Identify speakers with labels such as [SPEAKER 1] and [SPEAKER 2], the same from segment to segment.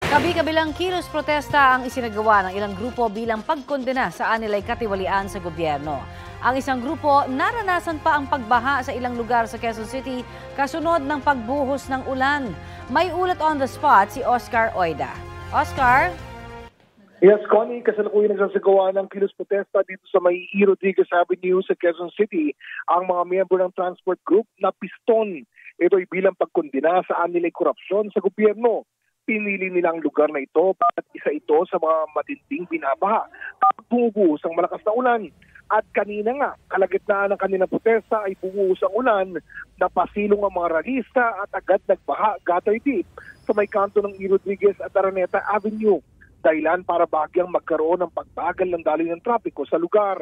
[SPEAKER 1] Kabi-kabilang kilos protesta ang isinagawa ng ilang grupo bilang pagkondena sa anilay katiwalian sa gobyerno. Ang isang grupo naranasan pa ang pagbaha sa ilang lugar sa Quezon City kasunod ng pagbuhos ng ulan. May ulat on the spot si Oscar Oida. Oscar?
[SPEAKER 2] Yes, Connie, kasalukuyan nagsasagawa ng kilos protesta dito sa may E. Rodriguez Avenue sa Quezon City ang mga miyembro ng transport group na piston. Ito ay bilang pagkondena sa anilay korupsyon sa gobyerno. Pinili nilang lugar na ito at isa ito sa mga matinding binabaha kapag bumubuhos ang malakas na ulan. At kanina nga, kalagitnaan ng kanilang protesta ay bumuhos ang ulan, napasilong ang mga ralista at agad nagbaha gutter deep sa may kanto ng E. Rodriguez at Araneta Avenue. Dahilan para bagyang magkaroon ng pagbagal ng daloy ng trapiko sa lugar.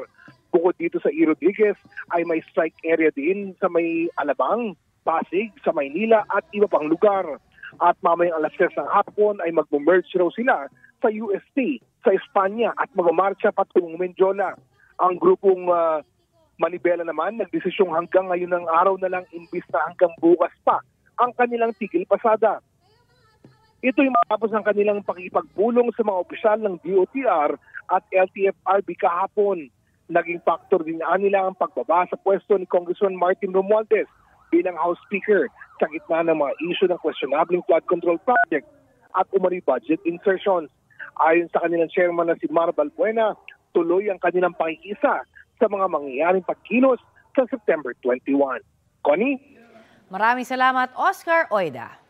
[SPEAKER 2] Bukod dito sa E. Rodriguez ay may strike area din sa may Alabang, Pasig, sa Maynila at iba pang lugar. At mamayang alas 10 ng hapon ay mag-merge raw sila sa UST, sa Espanya at mag-marcha patungong Mendiola. Ang grupong Manibela naman nagdesisyong hanggang ngayon ng araw na lang imbis na hanggang bukas pa ang kanilang tigil pasada. Ito'y matapos ang kanilang pakipagpulong sa mga opisyal ng DOTR at LTFRB kahapon. Naging factor din nila ang pagbaba sa pwesto ni Congressman Martin Romualdez bilang House Speaker sa gitna ng mga issue ng questionable flood control project at umano'y budget insertions. Ayon sa kanilang chairman na si Mar Balbuena, tuloy ang kanilang pakikisa sa mga mangyayaring pagkilos sa September 21. Connie?
[SPEAKER 1] Maraming salamat, Oscar Oida.